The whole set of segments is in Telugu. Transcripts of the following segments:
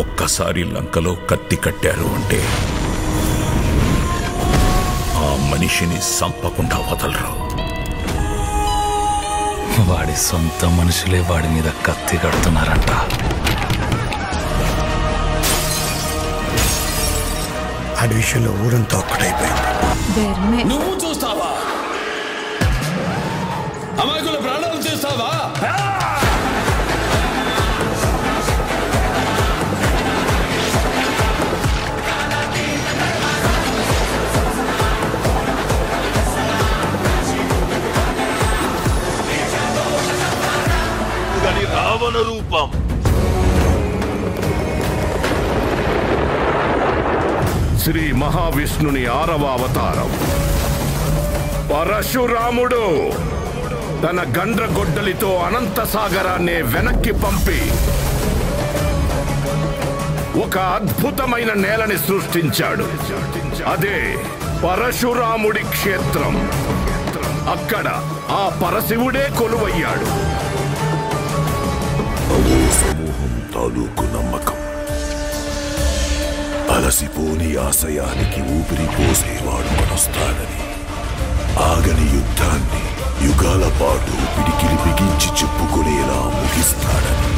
ఒక్కసారి లంకలో కత్తి కట్టారు అంటే ఆ మనిషిని సంపకుండా వదలరు. వాడి సొంత మనుషులే వాడి మీద కత్తి కడుతున్నారంట. ఆడి విషయంలో ఊరంతా ఒక్కటైపోయింది. నువ్వు చూస్తావా? అమాయకుల ప్రాణాలు చేస్తావా? రావణ రూపం. శ్రీ మహావిష్ణుని 6వ అవతారం పరశురాముడు తన గండ్రగొడ్డలితో అనంత సాగరాన్ని వెనక్కి పంపి ఒక అద్భుతమైన నేలని సృష్టించాడు. అదే పరశురాముడి క్షేత్రం. అక్కడ ఆ పరశివుడే కొలువయ్యాడు. సమూహం తాలూకు నమ్మకం అలసిపోని ఆశయానికి ఊపిరి పోసేవాడు మనొస్తాడని, ఆగని యుద్ధాన్ని యుగాల పాటు పిడికిలి బిగించి చెప్పుకునేలా ముగిస్తాడని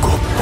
గొప్ప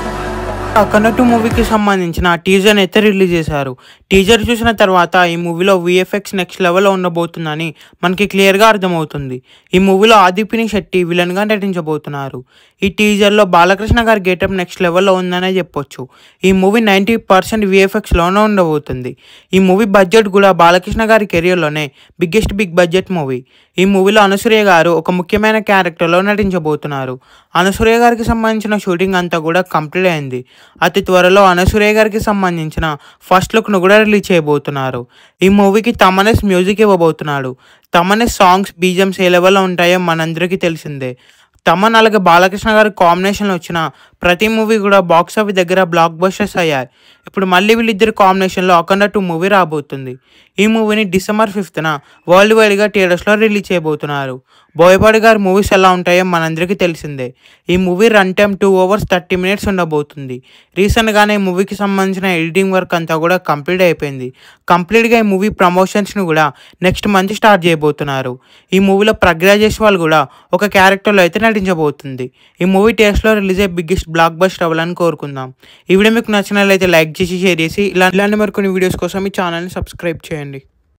అఖండ 2 మూవీకి సంబంధించిన టీజర్ అయితే రిలీజ్ చేశారు. టీజర్ చూసిన తర్వాత ఈ మూవీలో విఎఫ్ఎక్స్ నెక్స్ట్ లెవెల్లో ఉండబోతుందని మనకి క్లియర్గా అర్థమవుతుంది. ఈ మూవీలో ఆదిపిని శెట్టి విలన్గా నటించబోతున్నారు. ఈ టీజర్లో బాలకృష్ణ గారి గెటప్ నెక్స్ట్ లెవెల్లో ఉందనే చెప్పొచ్చు. ఈ మూవీ 90% విఎఫ్ఎక్స్లోనే ఉండబోతుంది. ఈ మూవీ బడ్జెట్ కూడా బాలకృష్ణ గారి కెరియర్లోనే బిగ్ బడ్జెట్ మూవీ. ఈ మూవీలో అనసూయ గారు ఒక ముఖ్యమైన క్యారెక్టర్లో నటించబోతున్నారు. అనసూయ గారికి సంబంధించిన షూటింగ్ అంతా కూడా కంప్లీట్ అయింది. అతి త్వరలో అనసూయ గారికి సంబంధించిన ఫస్ట్ లుక్ను కూడా రిలీజ్ చేయబోతున్నారు. ఈ మూవీకి తమనేస్ మ్యూజిక్ ఇవ్వబోతున్నాడు. తమనేస్ సాంగ్స్ బీజమ్స్ ఏ లెవెల్లో ఉంటాయో మనందరికీ తెలిసిందే. తమన్ అలాగే బాలకృష్ణ గారి కాంబినేషన్లో వచ్చిన ప్రతి మూవీ కూడా బాక్స్ ఆఫీస్ దగ్గర బ్లాక్ బస్టర్స్ అయ్యాయి. ఇప్పుడు మళ్ళీ వీళ్ళిద్దరు కాంబినేషన్లో అఖండ 2 మూవీ రాబోతుంది. ఈ మూవీని డిసెంబర్ 5న వరల్డ్ వైడ్గా థియేటర్స్లో రిలీజ్ చేయబోతున్నారు. బోయపాటి గారి మూవీస్ ఎలా ఉంటాయో మనందరికీ తెలిసిందే. ఈ movie run time 2 hours 30 minutes ఉండబోతుంది. రీసెంట్గానే ఈ మూవీకి సంబంధించిన ఎడిటింగ్ వర్క్ అంతా కూడా కంప్లీట్ అయిపోయింది. కంప్లీట్గా ఈ మూవీ ప్రమోషన్స్ని కూడా నెక్స్ట్ మంత్ స్టార్ట్ చేయబోతున్నారు. ఈ మూవీలో ప్రజ్ఞా జైస్వాల్ కూడా ఒక క్యారెక్టర్లో అయితే నటించబోతుంది. ఈ మూవీ థియేటర్స్లో రిలీజ్ అయ్యే బిగ్గెస్ట్ బ్లాక్ బస్టర్ అవ్వాలని కోరుకుందాం. ఈ వీడియో మీకు నచ్చినట్లయితే లైక్ చేసి షేర్ చేసి ఇలాంటి మరికొన్ని వీడియోస్ కోసం ఈ ఛానల్ని సబ్స్క్రైబ్ చేయండి.